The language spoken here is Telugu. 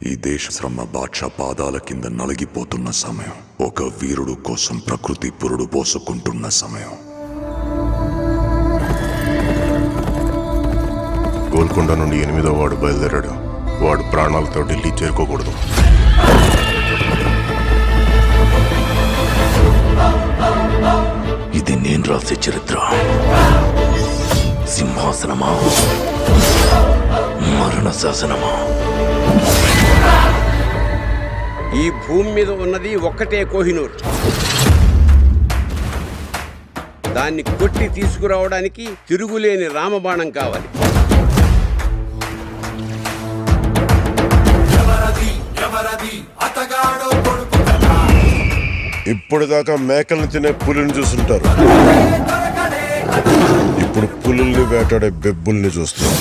ఈ దేశ శ్రమ బాద్షా పాదాల కింద నలిగిపోతున్న సమయం. ఒక వీరుడు కోసం ప్రకృతి పురుడు పోసుకుంటున్న సమయం. గోల్కొండ నుండి 8వ వాడు బయలుదేరాడు. వాడు ప్రాణాలతో ఢిల్లీ చేరుకోకూడదు. ఇది నేను రాసే చరిత్ర. సింహాసనమా, మరణ శాసనమా? ఈ భూమి మీద ఉన్నది ఒక్కటే కోహినూర్. దాన్ని కొట్టి తీసుకురావడానికి తిరుగులేని రామబాణం కావాలి. ఇప్పటిదాకా మేకల్ని తినే పులిని చూస్తుంటారు. ఇప్పుడు పులుల్ని వేటాడే బెబ్బుల్ని చూస్తారు.